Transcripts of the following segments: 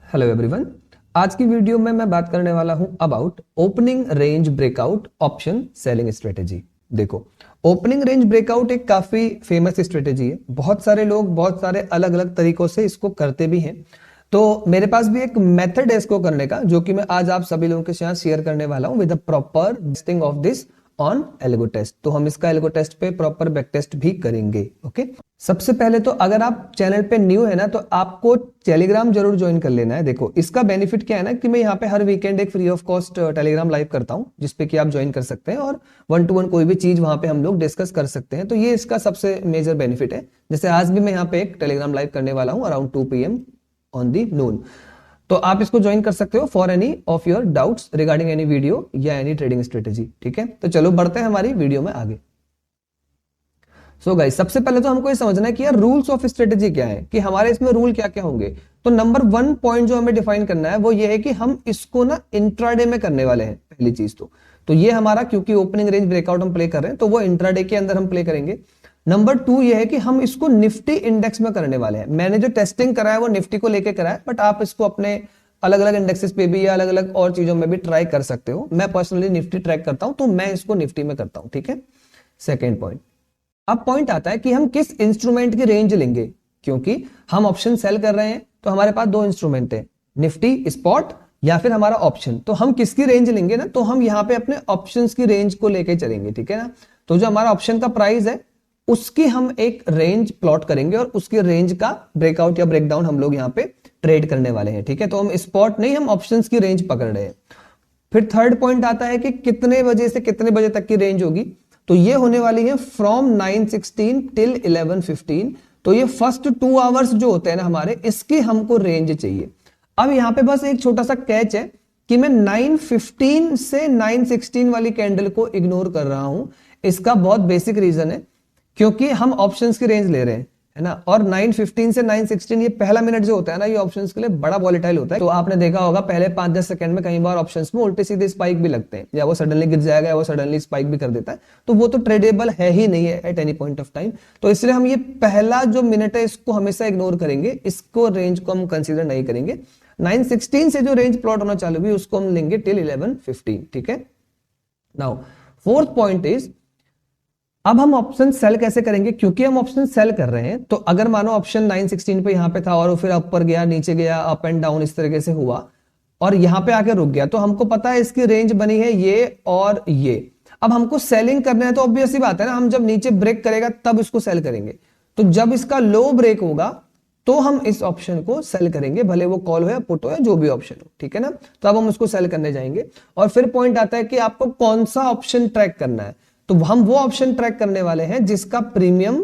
Hello everyone. आज की video में मैं बात करने वाला हूं about opening range breakout option selling strategy. देखो, ओपनिंग रेंज ब्रेकआउट एक काफी फेमस स्ट्रेटेजी है। बहुत सारे लोग बहुत सारे अलग अलग तरीकों से इसको करते भी हैं। तो मेरे पास भी एक मेथड है इसको करने का, जो कि मैं आज आप सभी लोगों के साथ शेयर करने वाला हूं with the proper testing of this on algo test. तो हम इसका एल्गो टेस्ट पे प्रॉपर बैक टेस्ट भी करेंगे। ओके, सबसे पहले तो अगर आप चैनल पे न्यू है ना, तो आपको टेलीग्राम जरूर ज्वाइन कर लेना है। देखो, इसका बेनिफिट क्या है ना कि मैं यहाँ पे हर वीकेंड एक free of cost Telegram live करता हूँ, जिसपे कि आप ज्वाइन कर सकते हैं और 1-to-1 कोई भी चीज वहां पे हम लोग डिस्कस कर सकते हैं। तो ये इसका सबसे मेजर बेनिफिट है। जैसे आज भी मैं यहाँ पे एक टेलीग्राम लाइव करने वाला हूँ अराउंड 2 PM ऑन दी नून। तो आप इसको ज्वाइन कर सकते हो for any of your doubts regarding any video या एनी ट्रेडिंग स्ट्रेटेजी। ठीक है, तो चलो बढ़ते हैं हमारी वीडियो में आगे। सो गाइस, सबसे पहले तो हमको ये समझना है कि यार रूल्स ऑफ स्ट्रेटेजी क्या है, कि हमारे इसमें रूल क्या क्या होंगे। तो नंबर 1 पॉइंट जो हमें डिफाइन करना है वो ये है कि हम इसको ना इंट्राडे में करने वाले हैं। पहली चीज तो ये हमारा, क्योंकि ओपनिंग रेंज ब्रेकआउट हम प्ले कर रहे हैं तो वो इंट्राडे के अंदर हम प्ले करेंगे। नंबर 2 ये है कि हम इसको निफ्टी इंडेक्स में करने वाले हैं। मैंने जो टेस्टिंग करा है वो निफ्टी को लेके करा है, बट आप इसको अपने अलग अलग इंडेक्सेस पे भी या अलग अलग और चीजों में भी ट्राई कर सकते हो। मैं पर्सनली निफ्टी ट्रैक करता हूं तो मैं इसको निफ्टी में करता हूं। ठीक है, सेकेंड पॉइंट। अब पॉइंट आता है कि हम किस इंस्ट्रूमेंट की रेंज लेंगे, क्योंकि हम ऑप्शन सेल कर रहे हैं तो हमारे पास 2 इंस्ट्रूमेंट है, निफ्टी स्पॉट या फिर हमारा ऑप्शन। तो हम किसकी रेंज लेंगे ना, तो हम यहाँ पे अपने ऑप्शंस की रेंज को लेके चलेंगे। ठीक है ना, तो जो हमारा ऑप्शन का प्राइस है उसकी हम एक रेंज प्लॉट करेंगे और उसकी रेंज का ब्रेकआउट या ब्रेकडाउन हम लोग यहाँ पे ट्रेड करने वाले हैं। ठीक है, तो हम स्पॉट नहीं, हम ऑप्शंस की रेंज पकड़ रहे हैं। फिर थर्ड पॉइंट आता है कि कितने बजे से कितने बजे तक की रेंज होगी। तो ये होने वाली है फ्रॉम 9:16 टिल 11:15। तो ये फर्स्ट 2 आवर्स जो होते हैं ना हमारे, इसकी हमको रेंज चाहिए। अब यहां पे बस एक छोटा सा कैच है कि मैं 9:15 से 9:16 वाली कैंडल को इग्नोर कर रहा हूं। इसका बहुत बेसिक रीजन है, क्योंकि हम ऑप्शंस की रेंज ले रहे हैं, है ना। और 9:15 से 9:16 ये पहला मिनट जो होता है ना, ये ऑप्शंस के लिए बड़ा वॉलेटाइल होता है। तो आपने देखा होगा पहले 5-10 सेकंड में कई बार ऑप्शंस में उल्टे सीधे स्पाइक भी लगते हैं, या वो सडनली गिर जाएगा या वो सडनली स्पाइक भी कर देता है। तो वो तो ट्रेडेबल है ही नहीं है at any point of time. तो इसलिए हम ये पहला जो मिनट है इसको हमेशा इग्नोर करेंगे, इसको रेंज को हम कंसिडर नहीं करेंगे। 9:16 से जो रेंज प्लॉट होना चालू हुई उसको हम लेंगे टिल 11:15। ठीक है, नाउ फोर्थ पॉइंट इज, अब हम ऑप्शन सेल कैसे करेंगे, क्योंकि हम ऑप्शन सेल कर रहे हैं। तो अगर मानो ऑप्शन 9:16 पे यहां पे था और फिर ऊपर गया नीचे गया अप एंड डाउन इस तरीके से हुआ और यहां पे आके रुक गया, तो हमको पता है इसकी रेंज बनी है ये और ये। अब हमको सेलिंग करना है तो ऑब्वियस सी बात है ना, हम जब नीचे ब्रेक करेगा तब इसको सेल करेंगे। तो जब इसका लो ब्रेक होगा तो हम इस ऑप्शन को सेल करेंगे, भले वो कॉल हो या पुट हो या जो भी ऑप्शन हो। ठीक है ना, तो अब हम उसको सेल करने जाएंगे। और फिर पॉइंट आता है कि आपको कौन सा ऑप्शन ट्रैक करना है। तो हम वो ऑप्शन ट्रैक करने वाले हैं जिसका प्रीमियम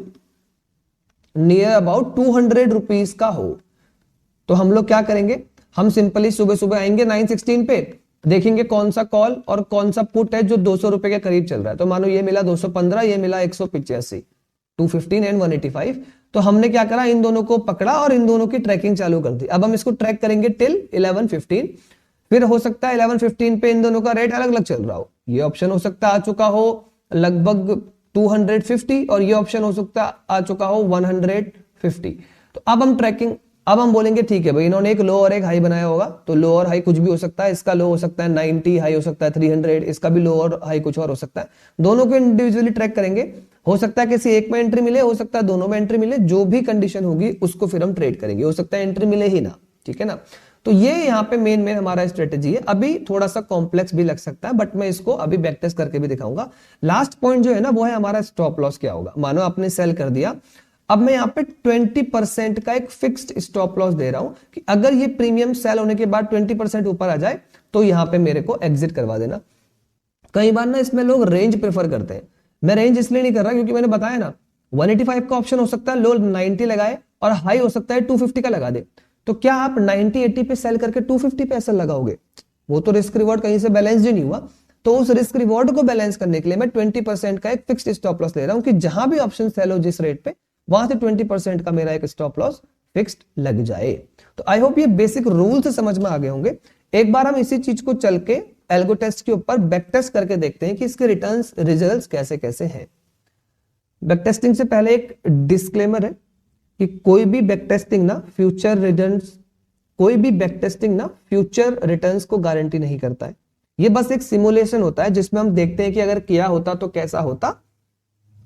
नियर अबाउट 200 रुपीज का हो। तो हम लोग क्या करेंगे, हम सिंपली सुबह सुबह आएंगे 9:16 पे, देखेंगे कौन सा कॉल और कौन सा पुट है जो 200 रुपए के करीब चल रहा है। तो मानो ये मिला 215, ये मिला 185, 215 एंड 185। तो हमने क्या करा, इन दोनों को पकड़ा और इन दोनों की ट्रैकिंग चालू कर दी। अब हम इसको ट्रैक करेंगे टिल 11:15। फिर हो सकता है 11:15 पे इन दोनों का रेट अलग अलग चल रहा हो। ये ऑप्शन हो सकता है आ चुका हो लगभग 250 और ये ऑप्शन हो सकता है आ चुका हो 150। तो अब हम ट्रैकिंग, अब हम बोलेंगे ठीक है भाई, इन्होंने एक लो और एक हाई बनाया होगा, तो लो और हाई कुछ भी हो सकता है। इसका लो हो सकता है 90, हाई हो सकता है 300, इसका भी लो और हाई कुछ और हो सकता है। दोनों को इंडिविजुअली ट्रैक करेंगे। हो सकता है किसी एक में एंट्री मिले, हो सकता है दोनों में एंट्री मिले, जो भी कंडीशन होगी उसको फिर हम ट्रेड करेंगे। हो सकता है एंट्री मिले ही ना। ठीक है ना, तो ये यहाँ पे मेन हमारा स्ट्रेटेजी है। अभी थोड़ा सा कॉम्प्लेक्स भी लग सकता है, बट मैं इसको अभी बैक टेस्ट करके भी दिखाऊंगा। लास्ट पॉइंट जो है ना वो है हमारा स्टॉप लॉस क्या होगा। मानो आपने सेल कर दिया, अब मैं यहाँ पे 20% का एक फिक्स्ड स्टॉप लॉस दे रहा हूं कि अगर ये प्रीमियम सेल होने के बाद 20% ऊपर आ जाए तो यहाँ पे मेरे को एग्जिट करवा देना। कई बार ना इसमें लोग रेंज प्रेफर करते हैं, मैं रेंज इसलिए नहीं कर रहा क्योंकि मैंने बताया ना 185 का ऑप्शन हो सकता है लो 90 लगाए और हाई हो सकता है 250 का लगा दे। तो क्या आप 90-80 पे सेल करके 250 पे ऐसा लगाओगे? वो तो रिस्क रिवॉर्ड कहीं से बैलेंस ही नहीं हुआ। तो उस रिस्क रिवॉर्ड को बैलेंस करने के लिए मैं 20% का एक फिक्स्ड स्टॉप लॉस ले रहा हूं कि जहां भी ऑप्शन सेल हो जिस रेट पे, वहां से 20% का मेरा एक स्टॉप लॉस फिक्स्ड लग जाए। तो आई होप ये बेसिक रूल से समझ में आ गए होंगे। एक बार हम इसी चीज को चल के एल्गो टेस्ट के ऊपर बैक टेस्ट करके देखते हैं कि इसके रिटर्न्स रिजल्ट्स कैसे कैसे हैं। बैक टेस्टिंग से पहले एक डिस्क्लेमर है कि कोई भी बैक टेस्टिंग ना फ्यूचर रिटर्न्स कोई भी बैक टेस्टिंग ना फ्यूचर रिटर्न्स को गारंटी नहीं करता है। ये बस एक सिमुलेशन होता है जिसमें हम देखते हैं कि अगर किया होता तो कैसा होता,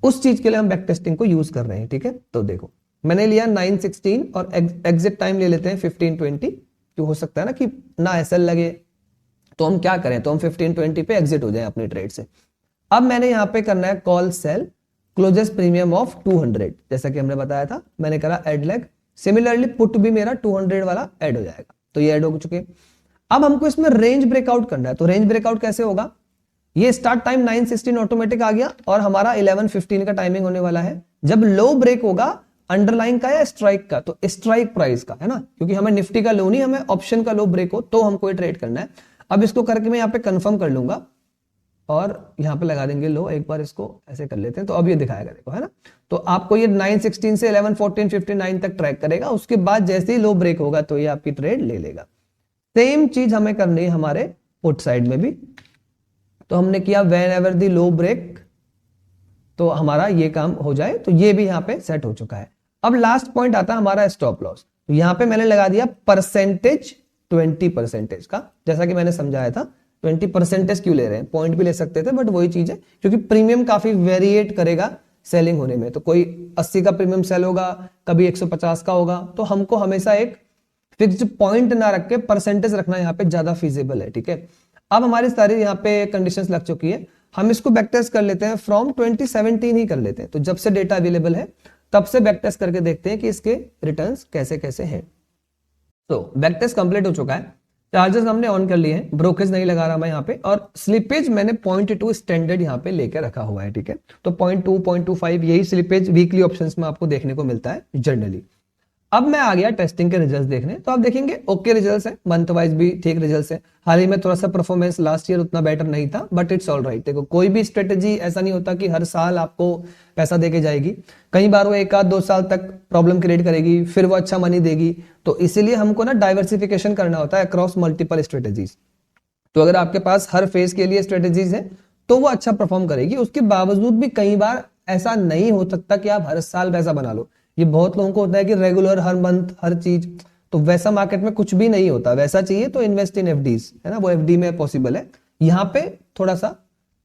उस चीज के लिए हम बैक टेस्टिंग को यूज कर रहे हैं। ठीक है, तो देखो मैंने लिया 916 और एग्जिट टाइम ले लेते हैं 1520, क्यों हो सकता है ना कि ना एसएल लगे, तो हम क्या करें, तो हम 1520 पे एग्जिट हो जाए अपनी ट्रेड से। अब मैंने यहां पे करना है call sell closest premium of 200, जैसा कि हमने बताया था, मैंने करा एड लेग। सिमिलरली पुट भी मेरा 200 वाला ऐड हो जाएगा, तो ये ऐड हो चुके। अब हमको इसमें रेंज ब्रेकआउट करना है, तो रेंज ब्रेकआउट कैसे होगा, ये स्टार्ट टाइम 916 ऑटोमेटिक आ गया और हमारा 11:15 का टाइमिंग होने वाला है। जब लो ब्रेक होगा अंडरलाइन का या स्ट्राइक का, तो स्ट्राइक प्राइस का है ना, क्योंकि हमें निफ्टी का लो नहीं, हमें ऑप्शन का लो ब्रेक हो तो हमको ये ट्रेड करना है। अब इसको करके मैं यहाँ पे कंफर्म कर लूंगा और यहाँ पे लगा देंगे लो, एक बार इसको ऐसे कर लेते हैं, तो अब ये दिखाएगा देखो, है ना। तो आपको ये 916 से 11:14:59 तक ट्रैक करेगा, उसके बाद जैसे ही लो ब्रेक होगा तो ये आपकी ट्रेड ले लेगा। सेम चीज हमें करनी है हमारे पुट साइड में भी, तो हमने किया whenever the low break, तो हमारा ये काम हो जाए, तो ये भी यहाँ पे सेट हो चुका है। अब लास्ट पॉइंट आता है हमारा स्टॉप लॉस, तो यहाँ पे मैंने लगा दिया परसेंटेज 20% का, जैसा कि मैंने समझाया था। 20% क्यों ले रहे हैं, पॉइंट भी ले सकते थे, बट वही चीज है क्योंकि प्रीमियम काफी वेरिएट करेगा सेलिंग होने में, तो कोई 80 का प्रीमियम सेल होगा, कभी 150 का होगा, तो हमको हमेशा एक फिक्स्ड पॉइंट ना रख के परसेंटेज रखना यहाँ पे ज्यादा फीजिबल है। ठीक है, अब हमारी सारी यहाँ पे कंडीशंस लग चुकी है, हम इसको बैक टेस्ट कर लेते हैं, फ्रॉम 2017 ही कर लेते हैं, तो जब से डेटा अवेलेबल है तब से बैक टेस्ट करके देखते हैं कि इसके रिटर्न्स कैसे कैसे हैं। तो बैक टेस्ट कंप्लीट हो चुका है, चार्जेस हमने ऑन कर लिए हैं, ब्रोकेज नहीं लगा रहा मैं यहाँ पे, और स्लिपेज मैंने 0.2 स्टैंडर्ड यहाँ पे लेके रखा हुआ है। ठीक है, तो 0.2 0.25 यही स्लिपेज वीकली ऑप्शंस में आपको देखने को मिलता है जनरली। अब मैं आ गया टेस्टिंग के रिजल्ट्स देखने, तो आप देखेंगे ओके रिजल्ट्स हैं, मंथ वाइज भी ठीक रिजल्ट्स हैं। हाल ही में थोड़ा सा परफॉर्मेंस लास्ट ईयर उतना बेटर नहीं था, बट इट्स ऑल राइट। देखो कोई भी स्ट्रेटेजी ऐसा नहीं होता कि हर साल आपको पैसा देके जाएगी, कई बार वो 1-2 साल तक प्रॉब्लम क्रिएट करेगी, फिर वो अच्छा मनी देगी, तो इसीलिए हमको ना डाइवर्सिफिकेशन करना होता है अक्रॉस मल्टीपल स्ट्रेटेजीज। तो अगर आपके पास हर फेज के लिए स्ट्रेटेजीज है तो वो अच्छा परफॉर्म करेगी, उसके बावजूद भी कई बार ऐसा नहीं हो सकता कि आप हर साल पैसा बना लो। ये बहुत लोगों को होता है कि रेगुलर हर मंथ हर चीज, तो वैसा मार्केट में कुछ भी नहीं होता। वैसा चाहिए तो इन्वेस्ट इन एफडीज, है ना, वो एफडी में पॉसिबल है, यहाँ पे थोड़ा सा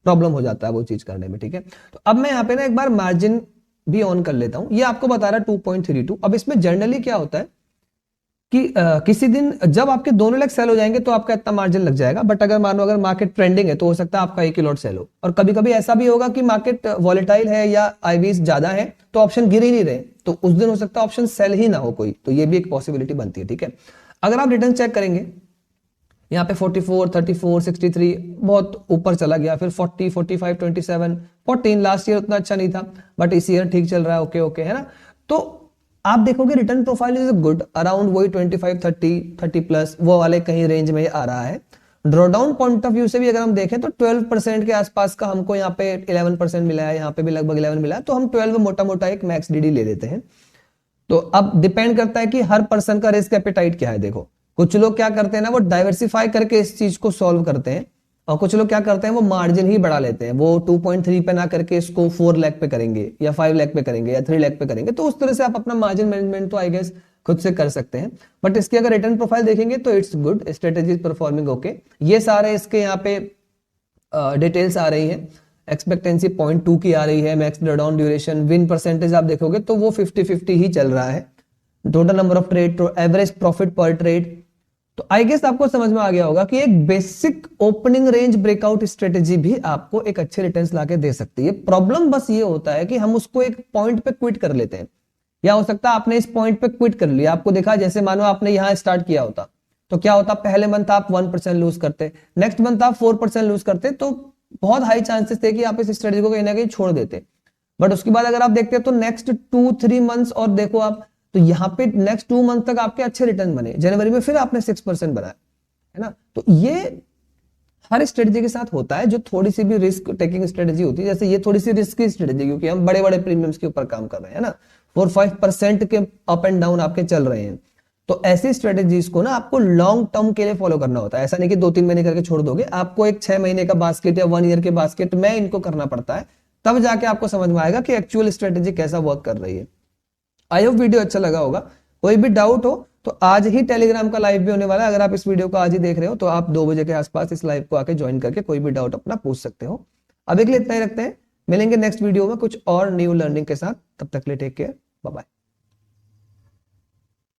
प्रॉब्लम हो जाता है वो चीज करने में। ठीक है, तो अब मैं यहाँ पे ना एक बार मार्जिन भी ऑन कर लेता हूं, ये आपको बता रहा है 2.32। अब इसमें जनरली क्या होता है कि किसी दिन जब आपके दोनों लेग सेल हो जाएंगे तो आपका इतना मार्जिन लग जाएगा, बट अगर मानो अगर मार्केट ट्रेंडिंग है तो हो सकता है आपका एक ही लॉट सेल हो, और कभी कभी ऐसा भी होगा कि मार्केट वॉलेटाइल है या आईवीज ज्यादा है तो ऑप्शन गिर ही नहीं रहे, तो उस दिन हो सकता है ऑप्शन सेल ही ना हो कोई, तो ये भी एक पॉसिबिलिटी बनती है। ठीक है, अगर आप रिटर्न चेक करेंगे यहाँ पे 44, 34, 63 बहुत ऊपर चला गया, फिर 40, 45, 27, 14, लास्ट ईयर उतना अच्छा नहीं था बट इस ईयर ठीक चल रहा है, ओके ओके, है ना। तो आप देखोगे return profile is good, around वही 25, 30, 30 प्लस वो वाले कहीं रेंज में आ रहा है। ड्रॉडाउन पॉइंट ऑफ व्यू से भी अगर हम देखें तो 12% के आसपास का हमको यहाँ पे 11% मिला है, यहाँ पे भी लगभग 11 मिला है, तो हम 12 मोटा मोटा एक मैक्स डीडी ले लेते हैं। तो अब डिपेंड करता है कि हर पर्सन का रिस्क एपेटाइट क्या है। देखो कुछ लोग क्या करते हैं ना, वो डाइवर्सिफाई करके इस चीज को सॉल्व करते हैं, और कुछ लोग क्या करते हैं वो मार्जिन ही बढ़ा लेते हैं, वो 2.3 पे ना करके इसको 4 लाख पे करेंगे या 5 लाख पे करेंगे या 3 लाख पे करेंगे, तो उस तरह से आप अपना मार्जिन मैनेजमेंट तो आई गेस खुद से कर सकते हैं। बट इसकी अगर रिटर्न प्रोफाइल देखेंगे तो it's good, strategy performing okay. ये सारे इसके यहाँ पे डिटेल्स आ रही है, एक्सपेक्टेंसी 0.2 की आ रही है, max drawdown duration, win percentage आप देखोगे तो वो 50-50 ही चल रहा है, total number of trade, average profit पर ट्रेड। तो आई गेस आपको समझ में आ गया होगा कि एक basic opening range breakout strategy भी आपको एक अच्छे रिटर्न्स लाके दे सकती है। प्रॉब्लम बस ये होता है कि हम उसको एक पॉइंट पे क्विट कर लेते हैं, या हो सकता है आपने इस पॉइंट पे क्विट कर लिया, आपको देखा जैसे मानो आपने यहां स्टार्ट किया होता तो क्या होता, पहले मंथ आप 1% लूज करते, नेक्स्ट मंथ आप 4% लूज करते, तो बहुत हाई चांसेस थे कि आप इस स्ट्रेटेजी को कहीं ना कहीं छोड़ देते। बट उसके बाद अगर आप देखते हैं तो नेक्स्ट 2-3 मंथ्स और देखो आप, तो यहाँ पे नेक्स्ट 2 मंथ तक आपके अच्छे रिटर्न बने, जनवरी में फिर आपने 6% बनाया, है ना। तो ये हर स्ट्रेटेजी के साथ होता है, जो थोड़ी सी भी रिस्क टेकिंग स्ट्रेटेजी होती है, जैसे ये थोड़ी सी रिस्की स्ट्रेटेजी क्योंकि हम बड़े बड़े प्रीमियम्स के ऊपर काम कर रहे हैं ना, 4-5% के अप एंड डाउन आपके चल रहे हैं, तो ऐसी स्ट्रेटेजीज को ना आपको लॉन्ग टर्म के लिए फॉलो करना होता है। ऐसा नहीं कि 2-3 महीने करके छोड़ दोगे, आपको एक 6 महीने का बास्केट या 1 ईयर के बास्केट में इनको करना पड़ता है, तब जाके आपको समझ में आएगा कि एक्चुअल स्ट्रेटेजी कैसा वर्क कर रही है। आई होप वीडियो अच्छा लगा होगा, कोई भी डाउट हो तो आज ही टेलीग्राम का लाइव भी होने वाला है। अगर आप इस वीडियो को आज ही देख रहे हो तो आप 2 बजे के आसपास इस लाइव को आके ज्वाइन करके कोई भी डाउट अपना पूछ सकते हो। अभी के लिए इतना ही रखते हैं, मिलेंगे नेक्स्ट वीडियो में कुछ और न्यू लर्निंग के साथ। तब तक के लिए टेक केयर, बाय बाय।